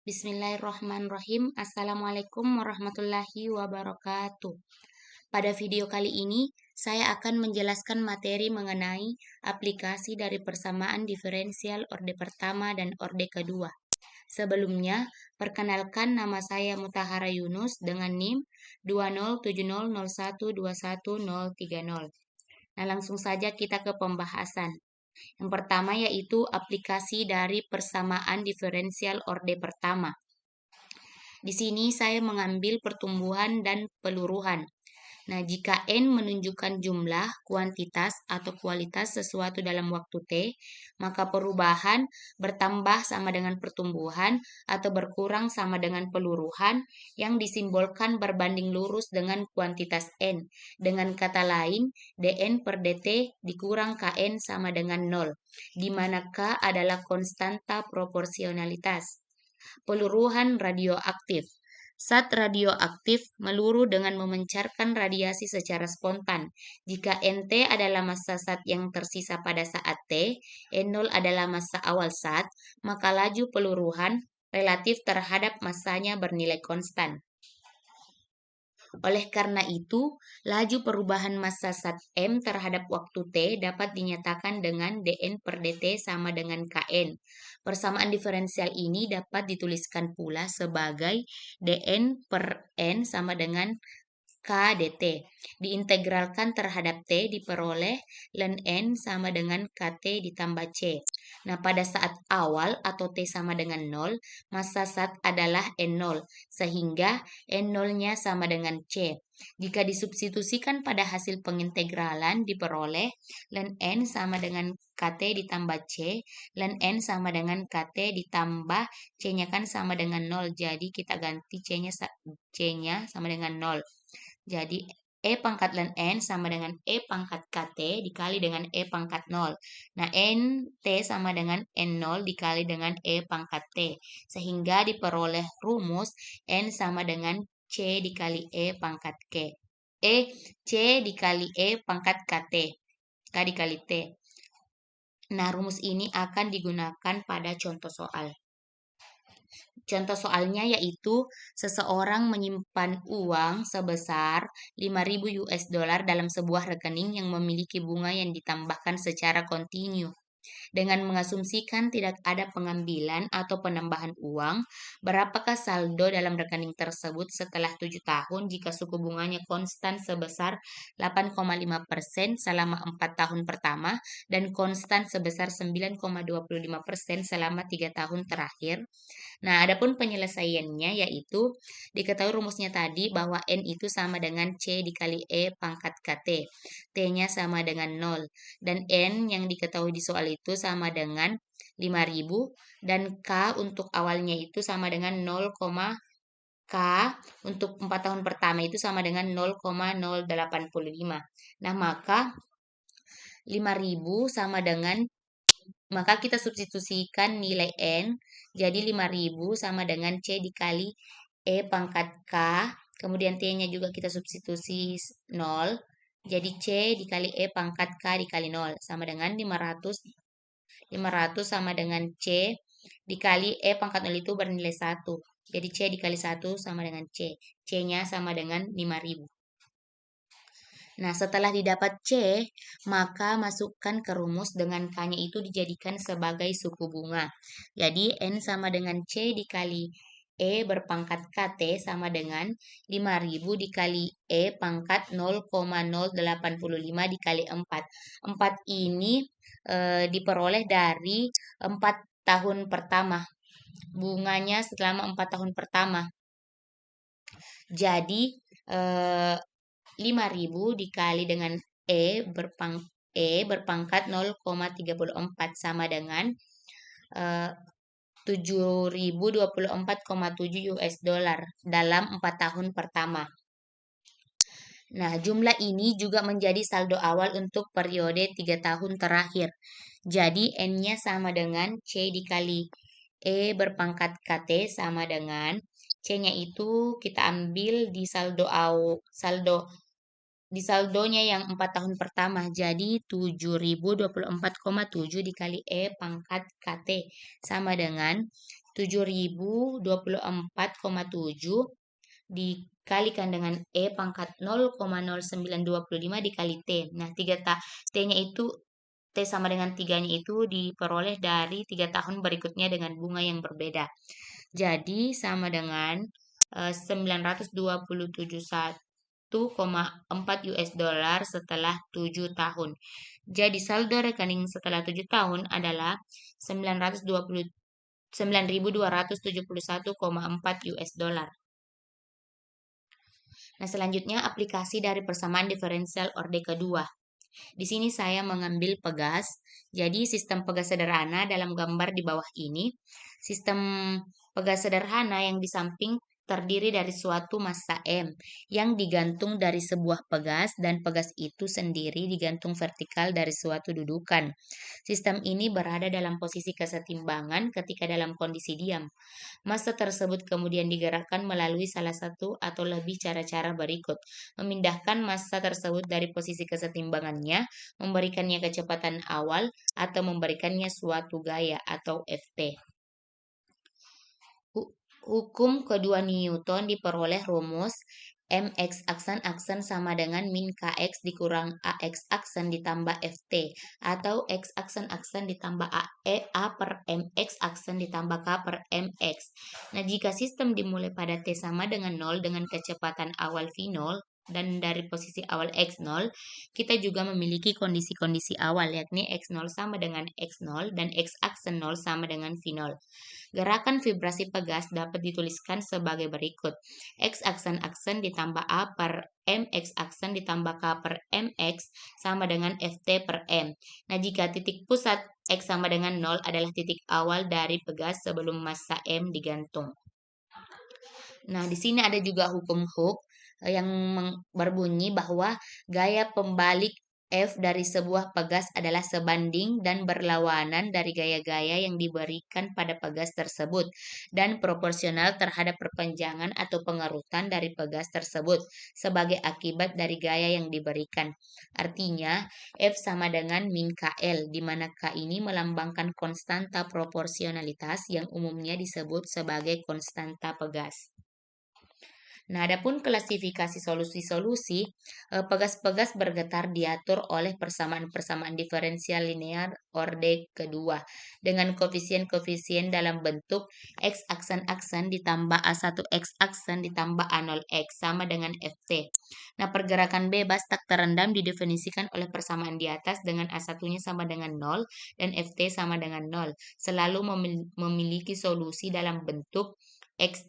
Bismillahirrahmanirrahim. Assalamualaikum warahmatullahi wabarakatuh. Pada video kali ini, saya akan menjelaskan materi mengenai aplikasi dari persamaan diferensial orde pertama dan orde kedua. Sebelumnya, perkenalkan nama saya Mutahara Yunus dengan NIM 20701121030. Nah, langsung saja kita ke pembahasan. Yang pertama yaitu aplikasi dari persamaan diferensial orde pertama. Di sini saya mengambil pertumbuhan dan peluruhan. Nah, jika N menunjukkan jumlah, kuantitas, atau kualitas sesuatu dalam waktu T, maka perubahan bertambah sama dengan pertumbuhan atau berkurang sama dengan peluruhan yang disimbolkan berbanding lurus dengan kuantitas N. Dengan kata lain, dN per dt dikurang Kn sama dengan 0, di mana K adalah konstanta proporsionalitas. Peluruhan radioaktif. Zat radioaktif meluru dengan memancarkan radiasi secara spontan. Jika Nt adalah massa zat yang tersisa pada saat T, N0 adalah massa awal zat, maka laju peluruhan relatif terhadap massanya bernilai konstan. Oleh karena itu, laju perubahan massa zat M terhadap waktu T dapat dinyatakan dengan dN per dt sama dengan Kn. Persamaan diferensial ini dapat dituliskan pula sebagai dN per N sama dengan K dt. Diintegralkan terhadap T diperoleh ln N sama dengan Kt ditambah C. Nah, pada saat awal atau T sama dengan 0, massa zat adalah N0, sehingga N0-nya sama dengan C. Jika disubstitusikan pada hasil pengintegralan diperoleh ln N sama dengan Kt ditambah C, ln N sama dengan Kt ditambah C-nya kan sama dengan 0, jadi kita ganti C-nya sama dengan 0. Jadi E pangkat ln N sama dengan E pangkat Kt dikali dengan E pangkat 0. Nah, NT sama dengan N0 dikali dengan E pangkat T. Sehingga diperoleh rumus N sama dengan C dikali E pangkat K. C dikali E pangkat Kt. K dikali T. Nah, rumus ini akan digunakan pada contoh soal. Contoh soalnya yaitu seseorang menyimpan uang sebesar 5.000 US dollar dalam sebuah rekening yang memiliki bunga yang ditambahkan secara kontinu. Dengan mengasumsikan tidak ada pengambilan atau penambahan uang, berapakah saldo dalam rekening tersebut setelah 7 tahun jika suku bunganya konstan sebesar 8,5% selama 4 tahun pertama dan konstan sebesar 9,25% selama 3 tahun terakhir? Nah, adapun penyelesaiannya yaitu diketahui rumusnya tadi bahwa N itu sama dengan C dikali E pangkat Kt. T-nya sama dengan 0. Dan N yang diketahui di soal itu sama dengan 5.000 dan K untuk awalnya itu sama dengan 0, K untuk 4 tahun pertama itu sama dengan 0,085. Nah, maka 5.000 sama dengan, maka kita substitusikan nilai N, jadi 5.000 sama dengan C dikali E pangkat K, kemudian T-nya juga kita substitusi 0, jadi C dikali E pangkat K dikali 0, sama dengan 500 sama dengan C dikali E pangkat 0 itu bernilai 1, jadi C dikali 1 sama dengan C, C-nya sama dengan 5.000. Nah, setelah didapat C, maka masukkan ke rumus dengan K-nya itu dijadikan sebagai suku bunga. Jadi, N sama dengan C dikali E berpangkat Kt sama dengan 5.000 dikali E pangkat 0,085 dikali 4. 4 ini diperoleh dari 4 tahun pertama. Bunganya selama 4 tahun pertama. Jadi, 5.000 dikali dengan E berpangkat 0,34 sama dengan 7.024,7 US dollar dalam 4 tahun pertama. Nah, jumlah ini juga menjadi saldo awal untuk periode 3 tahun terakhir. Jadi, N-nya sama dengan C dikali E berpangkat Kt sama dengan C-nya itu kita ambil di saldonya yang 4 tahun pertama. Jadi 7.024,7 dikali E pangkat Kt sama dengan 7024,7 dikalikan dengan E pangkat 0,0925 dikali T. Nah, T-nya itu T sama dengan 3-nya itu diperoleh dari 3 tahun berikutnya dengan bunga yang berbeda. Jadi sama dengan 927,4 US dollar setelah 7 tahun. Jadi saldo rekening setelah 7 tahun adalah 9.271,4 US dollar. Nah, selanjutnya aplikasi dari persamaan diferensial orde kedua. Di sini saya mengambil pegas. Jadi sistem pegas sederhana dalam gambar di bawah ini. Sistem pegas sederhana yang di samping terdiri dari suatu massa M yang digantung dari sebuah pegas dan pegas itu sendiri digantung vertikal dari suatu dudukan. Sistem ini berada dalam posisi kesetimbangan ketika dalam kondisi diam. Massa tersebut kemudian digerakkan melalui salah satu atau lebih cara-cara berikut. Memindahkan massa tersebut dari posisi kesetimbangannya, memberikannya kecepatan awal, atau memberikannya suatu gaya atau Ft. Hukum kedua Newton diperoleh rumus mx aksen sama dengan min kx dikurang ax aksen ditambah ft atau x aksen ditambah a per mx aksen ditambah k per mx. Nah, jika sistem dimulai pada t sama dengan 0 dengan kecepatan awal v0 dan dari posisi awal x0, kita juga memiliki kondisi-kondisi awal yakni x0 sama dengan x0 dan x aksen 0 sama dengan v0. Gerakan vibrasi pegas dapat dituliskan sebagai berikut. X aksen ditambah A per M, X aksen ditambah K per MX sama dengan Ft per M. Nah, jika titik pusat X sama dengan 0 adalah titik awal dari pegas sebelum massa M digantung. Nah, di sini ada juga hukum Hooke yang berbunyi bahwa gaya pembalik F dari sebuah pegas adalah sebanding dan berlawanan dari gaya-gaya yang diberikan pada pegas tersebut dan proporsional terhadap perpanjangan atau pengerutan dari pegas tersebut sebagai akibat dari gaya yang diberikan. Artinya, F sama dengan min KL, di mana K ini melambangkan konstanta proporsionalitas yang umumnya disebut sebagai konstanta pegas. Nah, adapun klasifikasi solusi-solusi, pegas-pegas bergetar diatur oleh persamaan-persamaan diferensial linear orde kedua dengan koefisien-koefisien dalam bentuk X aksen-aksen ditambah A1 X aksen ditambah A0 X sama dengan Ft. Nah, pergerakan bebas tak terendam didefinisikan oleh persamaan di atas dengan A1-nya sama dengan 0 dan Ft sama dengan 0. Selalu memiliki solusi dalam bentuk Xt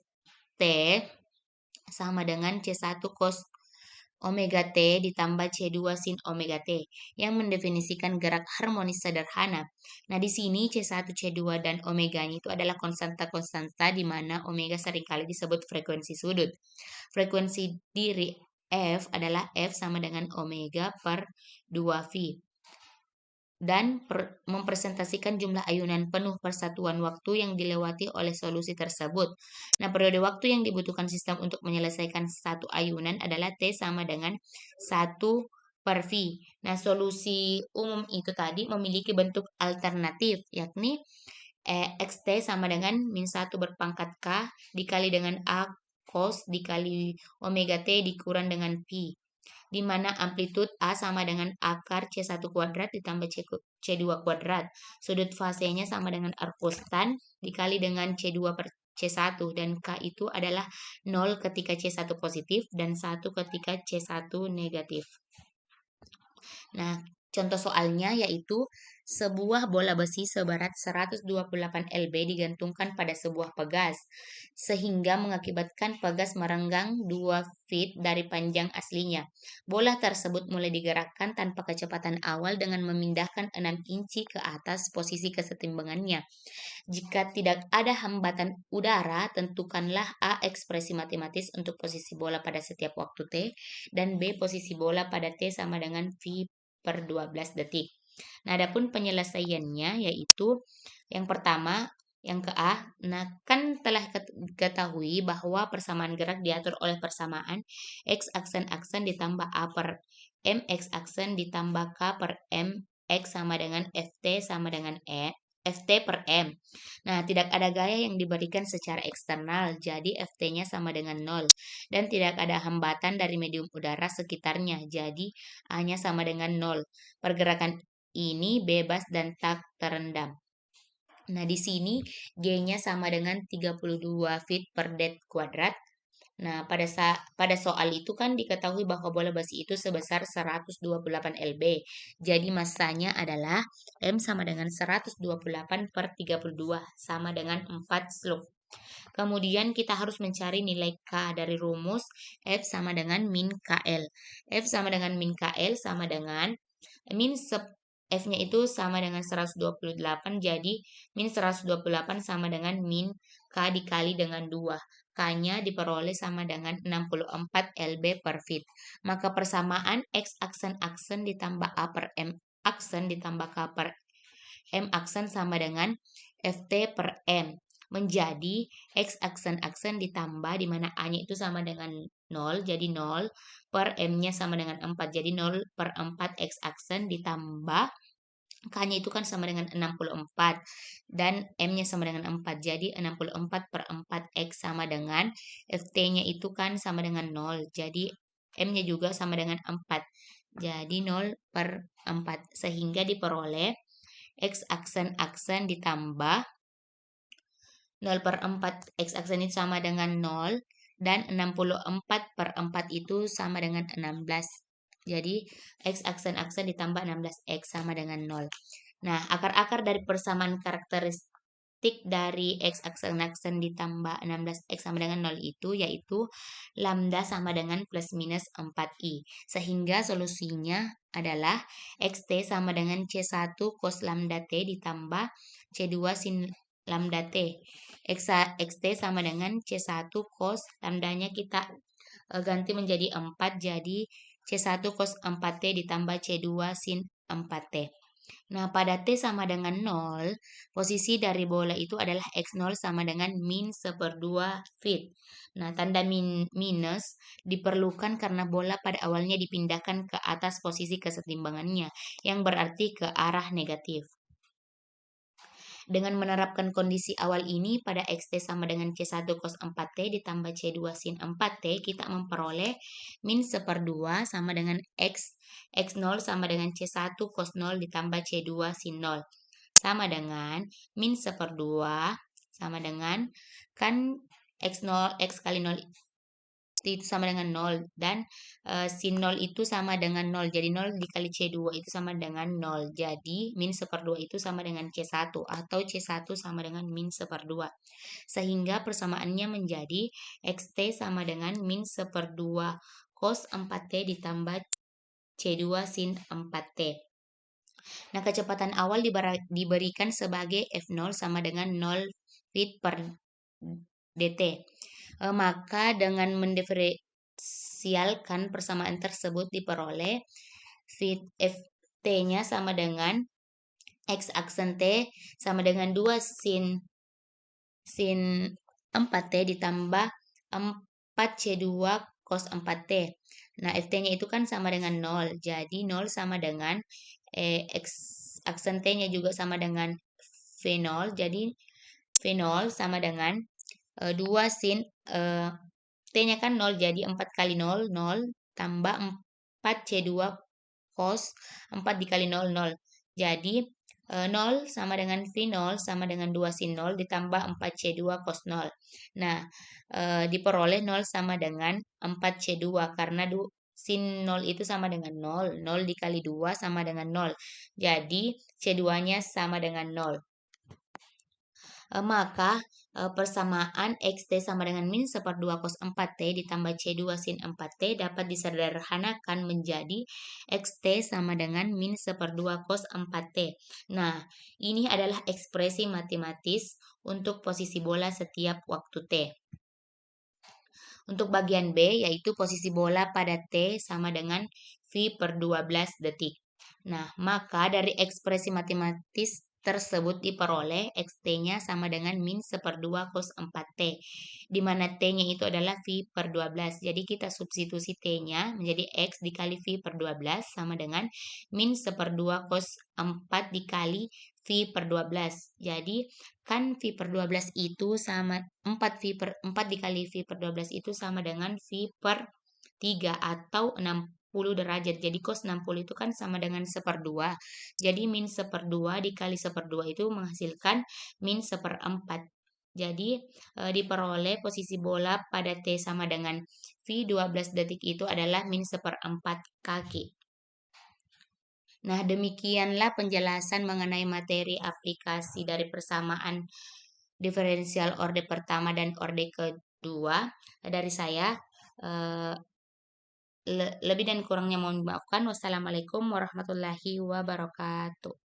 sama dengan C1 cos omega T ditambah C2 sin omega T yang mendefinisikan gerak harmonis sederhana. Nah, di sini C1, C2, dan omeganya itu adalah konstanta-konstanta di mana omega seringkali disebut frekuensi sudut. Frekuensi diri F adalah F sama dengan omega per 2V dan mempresentasikan jumlah ayunan penuh persatuan waktu yang dilewati oleh solusi tersebut. Nah, periode waktu yang dibutuhkan sistem untuk menyelesaikan satu ayunan adalah T sama dengan 1 per V. Nah, solusi umum itu tadi memiliki bentuk alternatif, yakni XT sama dengan min 1 berpangkat K dikali dengan A cos dikali omega T dikurang dengan P, di mana amplitude A sama dengan akar C1 kuadrat ditambah C2 kuadrat. Sudut fasenya sama dengan arc konstan dikali dengan C2 per C1 dan K itu adalah 0 ketika C1 positif dan 1 ketika C1 negatif. Nah, contoh soalnya yaitu sebuah bola besi seberat 128 lb digantungkan pada sebuah pegas, sehingga mengakibatkan pegas merenggang 2 feet dari panjang aslinya. Bola tersebut mulai digerakkan tanpa kecepatan awal dengan memindahkan 6 inci ke atas posisi kesetimbangannya. Jika tidak ada hambatan udara, tentukanlah A ekspresi matematis untuk posisi bola pada setiap waktu T, dan B posisi bola pada T sama dengan V per 12 detik. Nah, adapun penyelesaiannya yaitu yang pertama, yang ke A. Nah, kan telah diketahui bahwa persamaan gerak diatur oleh persamaan X aksen-aksen ditambah A per M X aksen ditambah K per M X sama dengan Ft sama dengan Ft per M. Nah, tidak ada gaya yang diberikan secara eksternal, jadi Ft-nya sama dengan 0. Dan tidak ada hambatan dari medium udara sekitarnya, jadi A-nya sama dengan 0. Pergerakan ini bebas dan tak terendam. Nah, di sini G-nya sama dengan 32 feet per det kuadrat. Nah, pada soal itu kan diketahui bahwa bola besi itu sebesar 128 lb. Jadi masanya adalah M sama dengan 128 per 32 sama dengan 4 slug. Kemudian kita harus mencari nilai K dari rumus F sama dengan min KL. F sama dengan min KL sama dengan min F-nya itu sama dengan 128, jadi min 128 sama dengan min K dikali dengan 2. K-nya diperoleh sama dengan 64 lb per feet. Maka persamaan X aksen ditambah A per M aksen ditambah K per M aksen sama dengan Ft per M. Menjadi X aksen ditambah di mana A-nya itu sama dengan 0, jadi 0 per M-nya sama dengan 4, jadi 0 per 4 X aksen ditambah K-nya itu kan sama dengan 64 dan M-nya sama dengan 4. Jadi 64 per 4 X sama dengan FT-nya itu kan sama dengan 0. Jadi M-nya juga sama dengan 4. Jadi 0 per 4. Sehingga diperoleh X aksen ditambah 0 per 4 X aksen itu sama dengan 0 dan 64 per 4 itu sama dengan 16. Jadi X aksen ditambah 16X sama dengan 0. Nah, akar-akar dari persamaan karakteristik dari X aksen ditambah 16X sama dengan 0 itu yaitu lambda sama dengan plus minus 4I. Sehingga solusinya adalah XT sama dengan C1 cos lambda T ditambah C2 sin lambda T. XT sama dengan C1 cos lambdanya kita ganti menjadi 4, jadi C1 cos 4T ditambah C2 sin 4T. Nah, pada T sama dengan 0, posisi dari bola itu adalah X0 sama dengan min 1/2 feet. Nah, tanda minus diperlukan karena bola pada awalnya dipindahkan ke atas posisi kesetimbangannya, yang berarti ke arah negatif. Dengan menerapkan kondisi awal ini pada XT sama dengan C1 cos 4T ditambah C2 sin 4T, kita memperoleh min 1/2 sama dengan X0 sama dengan C1 cos 0 ditambah C2 sin 0. Sama dengan min 1/2 sama dengan, kan X0, X kali 0 itu sama dengan 0 dan sin 0 itu sama dengan 0, jadi 0 dikali C2 itu sama dengan 0, jadi min 1/2 itu sama dengan C1 atau C1 sama dengan min 1/2, sehingga persamaannya menjadi XT sama dengan min 1/2 cos 4T ditambah C2 sin 4T. Nah, kecepatan awal diberikan sebagai F0 sama dengan 0 feet per dt. Maka dengan mendiferensialkan persamaan tersebut diperoleh Ft-nya sama dengan X aksen T sama dengan 2 sin 4T ditambah 4C2 cos 4T. Nah, Ft-nya itu kan sama dengan 0. Jadi 0 sama dengan X aksen T-nya juga sama dengan V0. Jadi V0 sama dengan 2 sin T-nya kan 0, jadi 4 kali 0, 0, tambah 4C2 cos 4 dikali 0, 0. Jadi 0 sama dengan V0 sama dengan 2 sin 0 ditambah 4C2 cos 0. Nah, diperoleh 0 sama dengan 4C2 karena sin 0 itu sama dengan 0. 0 dikali 2 sama dengan 0. Jadi C2-nya sama dengan 0. Maka persamaan XT sama dengan min 1/2 cos 4T ditambah C2 sin 4T dapat disederhanakan menjadi XT sama dengan min 1/2 cos 4T. Nah, ini adalah ekspresi matematis untuk posisi bola setiap waktu T. Untuk bagian B, yaitu posisi bola pada T sama dengan V per 12 detik. Nah, maka dari ekspresi matematis tersebut diperoleh XT-nya sama dengan min 1/2 cos 4T, di mana T-nya itu adalah V per 12. Jadi kita substitusi T-nya menjadi X dikali V per 12 sama dengan min 1/2 cos 4 dikali V V per 12. Jadi kan V per 12 itu sama 4 dikali V per 12 itu sama dengan V per 3 atau 60 derajat. Jadi cos 60 itu kan sama dengan 1/2. Jadi min 1/2 dikali 1/2 itu menghasilkan min 1/4. Jadi diperoleh posisi bola pada T sama dengan V 12 detik itu adalah min 1/4 kaki. Nah, demikianlah penjelasan mengenai materi aplikasi dari persamaan diferensial orde pertama dan orde kedua dari saya. Eh, Lebih dan kurangnya mohon dimaafkan. Wassalamualaikum warahmatullahi wabarakatuh.